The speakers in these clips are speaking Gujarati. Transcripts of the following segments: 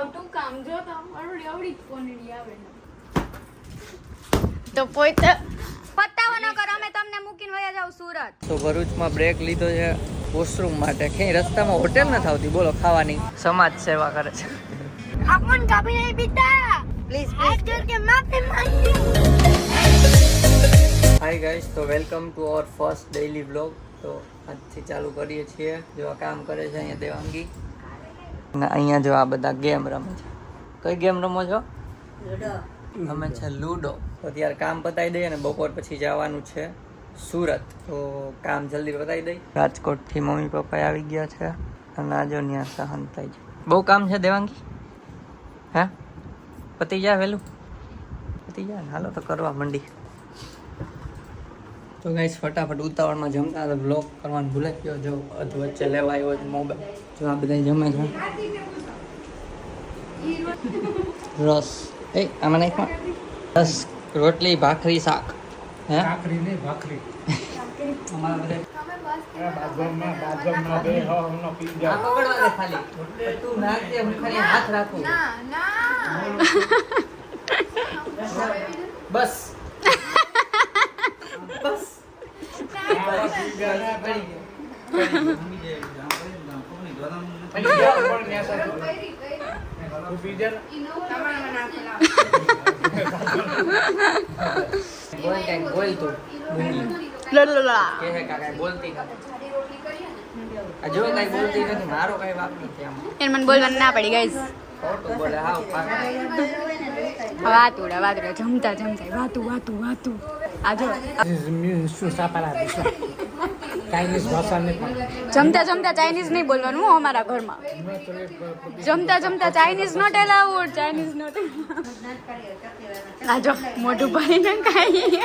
આવતું કામ જો તો અરડી અવડી કોનડી આવે તો પોઈત પતાવો ન કરો, અમે તમને મૂકીને વયા જાવ સુરત. તો ભરૂચમાં બ્રેક લીધો છે વોશરૂમ માટે. ક્યાંય રસ્તામાં હોટેલ નથી આવતી, બોલો ખાવાની. સમાજ સેવા કરે છે. આપણ કાપી નહીં પીતા, પ્લીઝ હાથ જોડ કે માફી માંગી. હાય ગાઈસ, તો welcome to our first daily vlog. તો આજથી ચાલુ કરીએ છીએ. જો આ કામ કરે છે અહીંયા દેવાંગી, અને અહીંયા જો આ બધા ગેમ રમે છે. કઈ ગેમ રમો છો? અમે છે લૂડો. તો અત્યારે કામ પતાવી દઈએ અને બપોર પછી જવાનું છે સુરત. તો કામ જલ્દી પતાવી દઈ. રાજકોટથી મમ્મી પપ્પા આવી ગયા છે અને આજો ત્યાં સહન થાય છે. બહુ કામ છે દેવાંગી? હે પતી જાય વહેલું? પતી જાય ને? હાલો તો કરવા માંડી. તો ગાઈસ ફટાફટ ઉતાવળમાં જમતા હતા, બ્લોગ કરવાનું ભૂલાઈ ગયો. જો અધ વચ્ચે લેવા આવ્યો છે મોબાઈલ. જો આ બધા જમે છે. રસ એ આમાં નાખવા. રસ, રોટલી, ભાખરી, શાક. હે ભાખરી નહીં, ભાખરી. અમારા બધા ખાલી તું નાખજે, હું ખાલી હાથ રાખું. બસ બસ બોલ તું બોલતી જો કઈ બોલતી નથી. મારો કઈ વાક નથી આમાં. એને મને બોલવાનું ના પડી ગાઈસ. ખોટું બોલે. હાવ વાતુડા જમતા વાતું આજો જમતા ચાઇનીઝ નહીં બોલવાનું હો અમારા ઘરમાં. જમતા Chinese not allowed, Chinese not. આજો મોઢું ભરીને ખાઈ.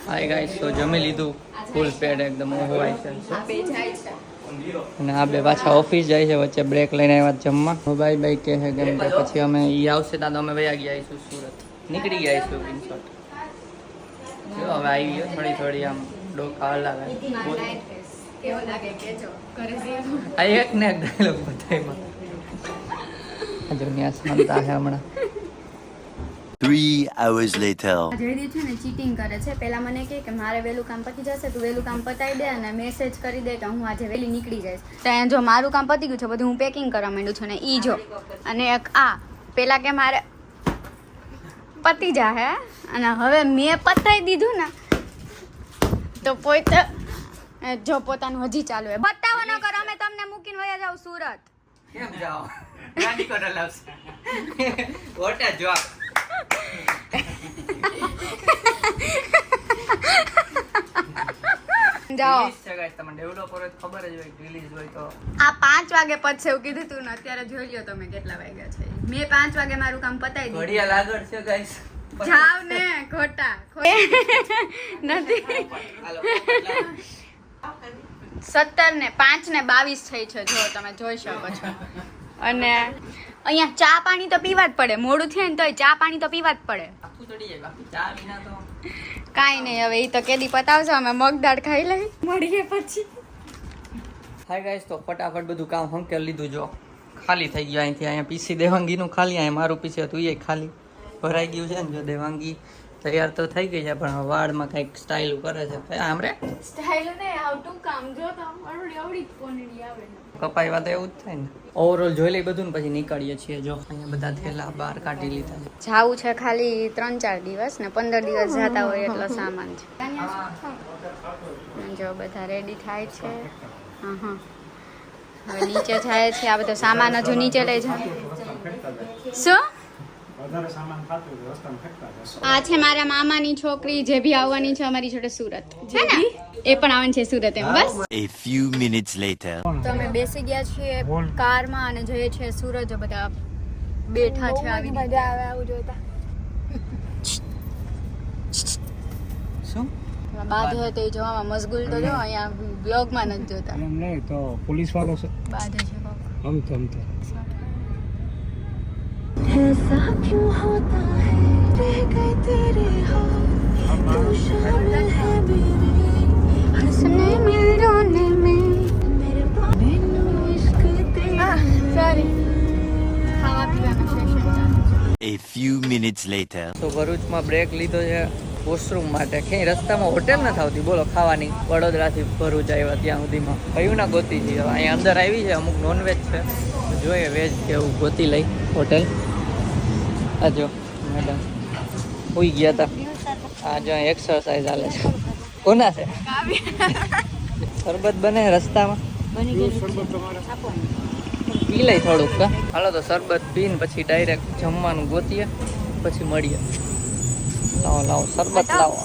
હાય ગાઈસ, તો જમી લીધું ફૂલ પેટ એકદમ હોવાય છે. અને આ બે પાછા ઓફિસ જાય છે, વચ્ચે બ્રેક લઈને આવ્યા જમવા. બાય બાય કહે છે કેમ કે પછી અમે ઈ આવશે ત્યાં તો અમે વયા ગયા આવીશું સુરત. નીકળી ગયા આવીશું ઇન શોર્ટ. જો હવે આવી ગયો થોડી આમ ડોકા હલાવે. આ એક ને એક ડાયલોગ બધાયમાં. હજુ ત્યાં શાંતા છે હમણાં. 3 hours later. જયદીપ છે ને ચીટિંગ કરે છે. પહેલા મને કહે કે મારે વહેલું કામ પતી જશે, તું વહેલું કામ પતાવી દે અને મેસેજ કરી દે કે હું આજે વહેલી નીકળી જઈશ. ત્યાં જો મારું કામ પતી ગયું છે, બધું હું પેકિંગ કરવા માંડું છું ને ઈ જો. અને એક આ પેલા કે મારે પતી જાહે અને હવે મેં પતાવી દીધું ને તો પોતે જો પોતાનું હજી ચાલુ હે. બતાવો ન કરો, અમે તમને મૂકીને વયા જાવ સુરત. કેમ જાઓ? ગાડી કોને લાવશે? ઓટા જો જાઓ. તમને ડેવલપર હોય ખબર જ હોય, રિલીઝ હોય તો આ 5 વાગે પતશે એવું કીધું તું ને અત્યારે જોઈ લ્યો તમે કેટલા વાગ્યા છે. મેં 5 વાગે મારું કામ પતાવી દીધું. ઘડિયાળ આગળ છે ગાઈસ. જાવ ને ખોટા નથી. 17 ને 5 ને 22 થઈ છે, જો તમે જોઈ શકો છો. અને અહીંયા ચા પાણી તો પીવા જ પડે. મોડું થાય ને તોય ચા પાણી તો પીવા જ પડે. આખું ચડી જાય, બાકી ચા વિના તો કાંઈ નહીં. હવે એ તો કેદી પતાવશો, અમે મગ દાળ ખાઈ લઈ મળીએ પછી. હાય ગાઈસ, તો ફટાફટ બધું કામ હંકેલ લીધું. જો ખાલી થઈ ગયું. અહીંથી અહીંયા પીસી દેવાંગીનું ખાલી, અહીંયા મારું પીસી હતું એ ખાલી ભરાઈ ગયું છે ને. જો દેવાંગી તૈયાર તો થઈ ગઈ છે પણ વાળમાં કંઈક સ્ટાઇલ કરે છે. આમ રે સ્ટાઈલ ને આવતું કામ જો તો અરડી અવડી કોનડી આવે કપાઈ તો એવું જ થાય ને. ઓવરઓલ જોઈ લઈ બધું ને પછી નીકળીએ છીએ. જો અહીંયા બધા થેલા બહાર કાઢી લીધા છે. જાવું છે ખાલી 3-4 દિવસ ને 15 દિવસ જતા હોય એટલો સામાન છે. જો બધા રેડી થાય છે. હા હવે નીચે જાય છે. આ બધો સામાન હજુ નીચે લઈ જાય. શું આ છે મારા મામાની છોકરી જે ભી આવવાની છે અમારી જોડે સુરત છે ને, એ પણ આવવાની છે સુરત એમ. બસ A few minutes later. તો અમે બેસી ગયા છીએ કારમાં અને જઈએ છીએ સુરત. જો બધા બેઠા છે. આવી મજા આવે આવું જોતા. શું બાદ હોય તો એ જોવામાં મશગુલ તો જો અહીંયા બ્લોગમાં નથી જોતા. નહીં તો પોલીસ વાળો છે. બાદ છે કોક. हम तो ऐसा क्यों होता है रह गए तेरे हाथ तू शामिल है मेरे हंसने में रोने में मेरे मैनू इश्क A few minutes later. તો ભરૂચમાં બ્રેક લીધો છે વોશરૂમ માટે. ક્યાંય રસ્તામાં હોટેલ નથી આવતી બોલો ખાવાની. વડોદરાથી ભરૂચ આવ્યા ત્યાં સુધીમાં કયું ના ગોતી છે. અહીંયા અંદર આવી છે, અમુક નોનવેજ છે, જોઈએ વેજ કે એવું ગોતી લઈ હોટેલ. આ જો મેડમ હોઈ ગયા હતા. આ જો એક્સરસાઇઝ ચાલે છે. કોના છે? શરબત બને રસ્તામાં પી લઈ થોડુંક. હાલો તો શરબત પીને પછી ડાયરેક્ટ જમવાનું ગોતીએ, પછી મળીએ. લાવો શરબત લાવો.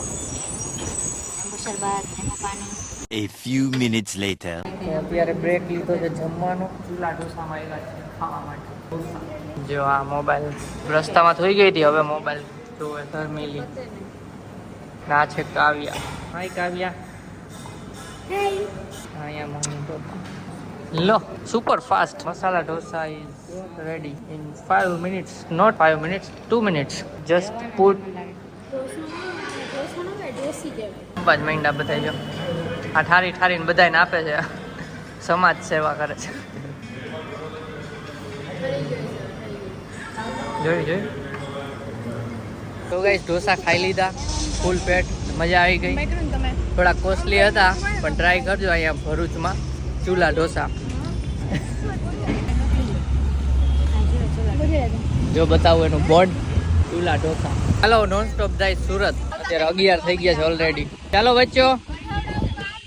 A few minutes later. તો અત્યારે બ્રેક લીધો છે જમવાનો. ચૂલા ઢોસામાં આવ્યા છે ખાવા માટે. જો આ મોબાઈલ રસ્તામાં થઈ ગઈ હતી, હવે મોબાઈલ જોવે ધર્મેલી. ના છે કાવ્યા. હાય કાવ્યા. અહીંયા મમ્મી પપ્પા. લો super fast masala dosa is ready in 5 minutes. Not 5 minutes, 2 minutes. Just put. 5 મહિના બધા જો આ ઠારીને બધાને આપે છે. સમાજ સેવા કરે છે. જોઈ તો ગાઈસ ઢોસા ખાઈ લીધા ફૂલ પેટ. મજા આવી ગઈ. થોડા કોસ્ટલી હતા પણ ટ્રાય કરજો અહીંયા ભરૂચમાં ચૂલા ઢોસા. જો બતાવું એનું બોર્ડ ચૂલા ઢોસા. ચાલો નોન સ્ટોપ જાય સુરત. અત્યારે 11 થઈ ગયા છે ઓલરેડી. ચાલો બચ્ચો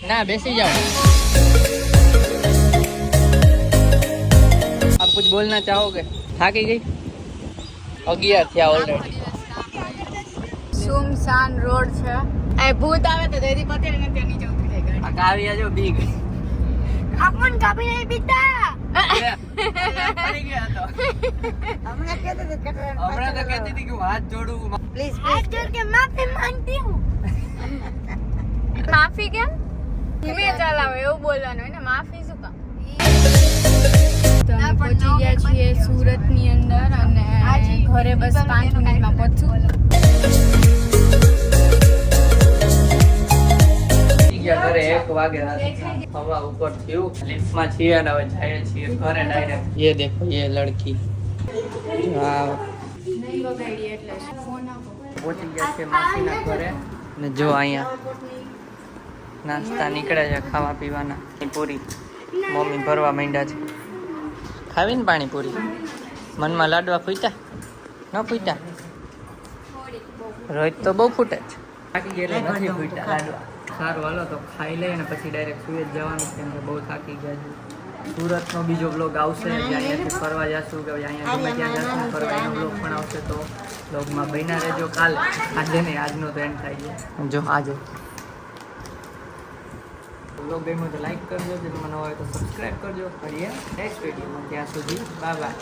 ના બેસી જાઓ. આપ कुछ बोलना चाहोगे? થાકી ગઈ? 11 થયા ઓલરેડી. સુમસાન રોડ છે. એ ભૂત આવે તો દેદી પટેલ ને ત્યાં નીચે ઉતરી જાય ગાડી. આ કાવ્યા જો બી ગઈ. આપણ કાપી નહીં પીતા. પડી ગયા તો. હમણાં તો કહેતી હતી કે હું હાથ જોડું. પ્લીઝ હાથ જોડ કે માફી માંગતી હું. માફી કેમ? ધીમે ચલાવો એવું બોલવાનું હોય ને. માફી શું કામ? તો અમે પહોંચી ગયા છીએ સુરતની અંદર અને ઘરે બસ 5 મિનિટમાં પહોંચશું. ઘરે 1 વાગે હવા ઉપર થયું. લિફ્ટમાં છીએ અને હવે જઈએ છીએ ઘરે ડાયરેક્ટ. ये देखो ये लड़की. વાવ નહીં વગાડી એટલે ફોન આપો. પહોંચી ગયા છે માસીના ઘરે. ને જો અહીંયા નાસ્તા નીકળે છે ખાવા પીવાના. પૂરી મમ્મી ભરવા માંડ્યા છે. ખાવીને પાણીપુરી. મનમાં લાડવા ફૂટ્યા ન ફૂટ્યા? રોજ તો બહુ ફૂટે છે. થાકી ગયા એટલે નથી ફૂટ્યા લાડવા. સારું હાલો તો ખાઈ લઈએ અને પછી ડાયરેક્ટ સુરત જવાનું છે. કેમ કે બહુ થાકી ગયા છે. સુરતનો બીજો બ્લોગ આવશે જે અહીંયાથી ફરવા જશું કે અહીંયા ગમે ત્યાં જશું ફરવા એનો બ્લોગ પણ આવશે. તો બ્લોગમાં બન્યા રહેજો. કાલે આજે નહીં, આજનો તો એન્ડ થાય છે. જો આજે બ્લોગ ગમ્યો તો લાઈક કરજો. જો તમને હોય તો સબસ્ક્રાઈબ કરજો. ફરીએ નેક્સ્ટ વિડીયોમાં. ત્યાં સુધી બાય બાય.